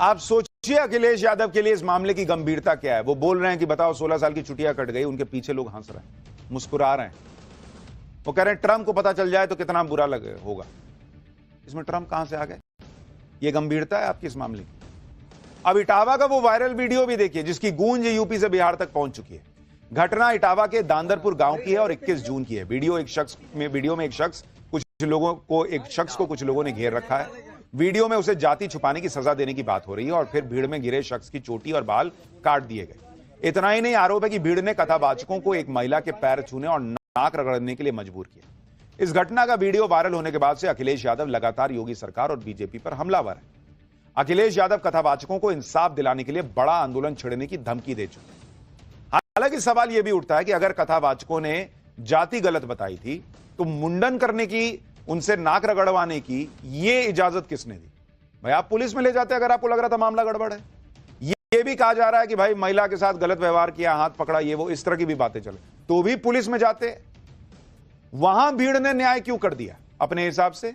आप सोचिए अखिलेश यादव के लिए इस मामले की गंभीरता क्या है। वो बोल रहे हैं कि बताओ 16 साल की छुट्टियां कट गई, उनके पीछे लोग हंस रहे हैं, मुस्कुरा रहे हैं। वो कह रहे हैं ट्रंप को पता चल जाए तो कितना बुरा लगे होगा। इसमें ट्रंप कहां से आ गए? ये गंभीरता है आपकी इस मामले की। अब इटावा का वो वायरल वीडियो भी देखिए जिसकी गूंज यूपी से बिहार तक पहुंच चुकी है। घटना इटावा के दांदरपुर गांव की है और 21 जून की है। वीडियो में एक शख्स को कुछ लोगों ने घेर रखा है। वीडियो में उसे जाति छुपाने की सजा देने की बात हो रही है और फिर भीड़ में गिरे शख्स की चोटी और बाल काट दिए गए। इतना ही नहीं, आरोप है कि भीड़ ने कथावाचकों को एक महिला के पैर छूने और नाक रगड़ने के लिए मजबूर किया। इस घटना का वीडियो वायरल होने के बाद से अखिलेश यादव लगातार योगी सरकार और बीजेपी पर हमलावर है। अखिलेश यादव कथावाचकों को इंसाफ दिलाने के लिए बड़ा आंदोलन छेड़ने की धमकी दे चुके हैं। हालांकि सवाल यह भी उठता है कि अगर कथावाचकों ने जाति गलत बताई थी तो मुंडन करने की, उनसे नाक रगड़वाने की यह इजाजत किसने दी? भाई आप पुलिस में ले जाते अगर आपको लग रहा था मामला गड़बड़ है। यह भी कहा जा रहा है कि भाई महिला के साथ गलत व्यवहार किया, हाथ पकड़ा, ये वो, इस तरह की भी बातें चले, तो भी पुलिस में जाते। वहां भीड़ ने न्याय क्यों कर दिया अपने हिसाब से?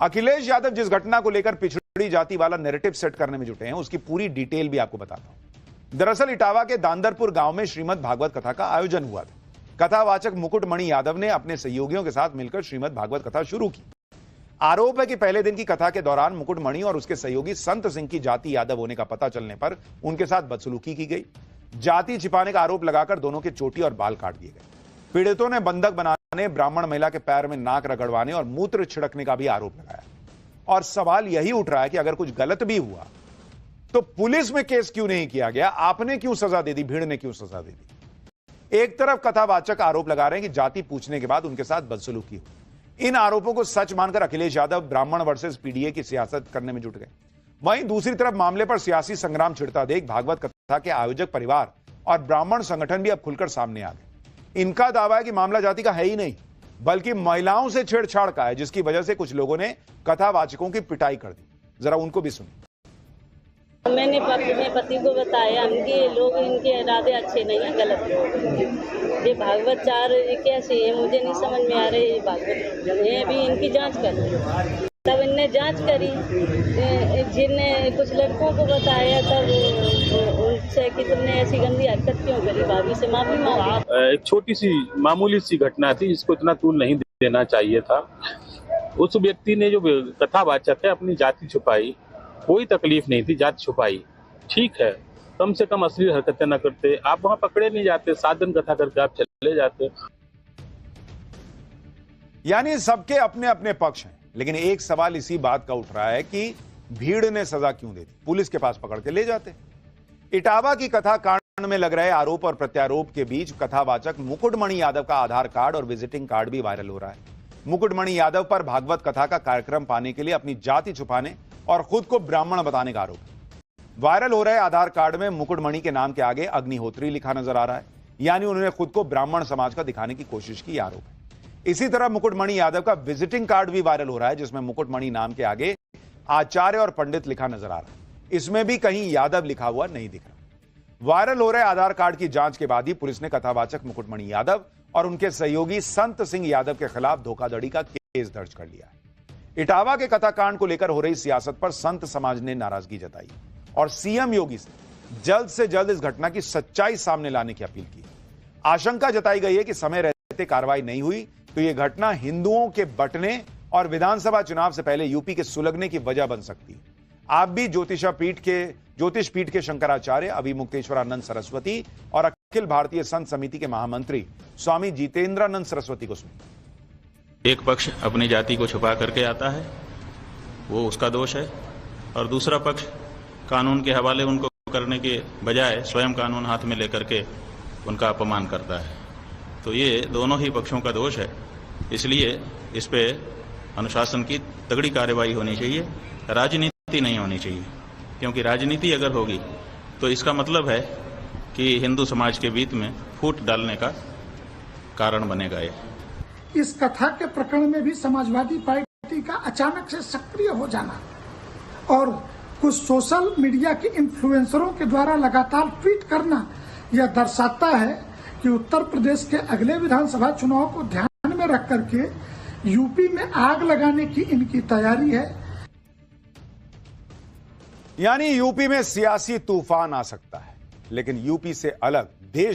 अखिलेश यादव जिस घटना को लेकर पिछड़ी जाति वाला नैरेटिव सेट करने में जुटे हैं उसकी पूरी डिटेल भी आपको बताता हूं। दरअसल इटावा के दांदरपुर गांव में श्रीमद् भागवत कथा का आयोजन हुआ था। कथावाचक मुकुटमणि यादव ने अपने सहयोगियों के साथ मिलकर श्रीमद् भागवत कथा शुरू की। आरोप है कि पहले दिन की कथा के दौरान मुकुटमणि और उसके सहयोगी संत सिंह की जाति यादव होने का पता चलने पर उनके साथ बदसलूकी की गई। जाति छिपाने का आरोप लगाकर दोनों के चोटी और बाल काट दिए गए। पीड़ितों ने बंधक बनाने, ब्राह्मण महिला के पैर में नाक रगड़वाने और मूत्र छिड़कने का भी आरोप लगाया। और सवाल यही उठ रहा है कि अगर कुछ गलत भी हुआ तो पुलिस में केस क्यों नहीं किया गया? आपने क्यों सजा दे दी? भीड़ ने क्यों सजा दे दी? एक तरफ कथावाचक आरोप लगा रहे हैं कि जाति पूछने के बाद उनके साथ बदसलूकी हुई। इन आरोपों को सच मानकर अखिलेश यादव ब्राह्मण वर्सेस पीडीए की सियासत करने में जुट गए। वहीं दूसरी तरफ मामले पर सियासी संग्राम छिड़ता देख भागवत कथा के आयोजक परिवार और ब्राह्मण संगठन भी अब खुलकर सामने आ गए। इनका दावा है कि मामला जाति का है ही नहीं बल्कि महिलाओं से छेड़छाड़ का है, जिसकी वजह से कुछ लोगों ने कथावाचकों की पिटाई कर दी। जरा उनको भी सुनिए। मैंने अपने पति को बताया कि लोग, इनके इरादे अच्छे नहीं है, गलत लोग। ये भागवत चार कैसे है मुझे नहीं समझ में आ रही। भागवत ये भी इनकी जांच कर, तब इनने जांच करी। जिनने कुछ लड़कों को बताया तब उनसे कि तुमने ऐसी गंदी हरकत क्यों करी, भाभी से माफी मांगी। एक छोटी सी मामूली सी घटना थी जिसको इतना तूल नहीं देना चाहिए था। उस व्यक्ति ने, जो कथावाचक है, अपनी जाति छुपाई। कोई तकलीफ नहीं थी, जाति छुपाई, ठीक है। कम से कम अश्लील हरकतें न करते। आप वहां पकड़े नहीं जाते, 7 दिन कथा करके आप चले जाते। यानी सबके अपने अपने पक्ष हैं, लेकिन एक सवाल इसी बात का उठ रहा है कि भीड़ ने सजा क्यों दे दी? पुलिस के पास पकड़ के ले जाते। इटावा की कथा कांड में लग रहे आरोप और प्रत्यारोप के बीच कथावाचक मुकुटमणि यादव का आधार कार्ड और विजिटिंग कार्ड भी वायरल हो रहा है। मुकुटमणि यादव पर भागवत कथा का कार्यक्रम पाने के लिए अपनी जाति छुपाने और खुद को ब्राह्मण बताने का आरोप है। वायरल हो रहे आधार कार्ड में मुकुटमणि के नाम के आगे अग्निहोत्री लिखा नजर आ रहा है, यानी उन्होंने खुद को ब्राह्मण समाज का दिखाने की कोशिश की आरोप है। इसी तरह मुकुटमणि यादव का विजिटिंग कार्ड भी वायरल हो रहा है जिसमें मुकुटमणि नाम के आगे आचार्य और पंडित लिखा नजर आ रहा है। इसमें भी कहीं यादव लिखा हुआ नहीं दिख रहा। वायरल हो रहे आधार कार्ड की जांच के बाद ही पुलिस ने कथावाचक मुकुटमणि यादव और उनके सहयोगी संत सिंह यादव के खिलाफ धोखाधड़ी का केस दर्ज कर लिया है। इटावा के कथाकांड को लेकर हो रही सियासत पर संत समाज ने नाराजगी जताई और सीएम योगी से जल्द इस घटना की सच्चाई सामने लाने की अपील की। आशंका जताई गई है कि समय रहते कार्रवाई नहीं हुई तो यह घटना हिंदुओं के बंटने और विधानसभा चुनाव से पहले यूपी के सुलगने की वजह बन सकती है। आप भी ज्योतिष पीठ के शंकराचार्य अभिमुक्तेश्वरानंद सरस्वती और अखिल भारतीय संत समिति के महामंत्री स्वामी जितेंद्रानंद सरस्वती को सुनिए। एक पक्ष अपनी जाति को छुपा करके आता है, वो उसका दोष है, और दूसरा पक्ष कानून के हवाले उनको करने के बजाय स्वयं कानून हाथ में लेकर के उनका अपमान करता है। तो ये दोनों ही पक्षों का दोष है। इसलिए इस पे अनुशासन की तगड़ी कार्रवाई होनी चाहिए, राजनीति नहीं होनी चाहिए। क्योंकि राजनीति अगर होगी तो इसका मतलब है कि हिंदू समाज के बीच में फूट डालने का कारण बनेगा। ये इस कथा के प्रकरण में भी समाजवादी पार्टी का अचानक से सक्रिय हो जाना और कुछ सोशल मीडिया के इन्फ्लुएंसरों के द्वारा लगातार ट्वीट करना यह दर्शाता है कि उत्तर प्रदेश के अगले विधानसभा चुनाव को ध्यान में रख करके यूपी में आग लगाने की इनकी तैयारी है। यानी यूपी में सियासी तूफान आ सकता है, लेकिन यूपी से अलग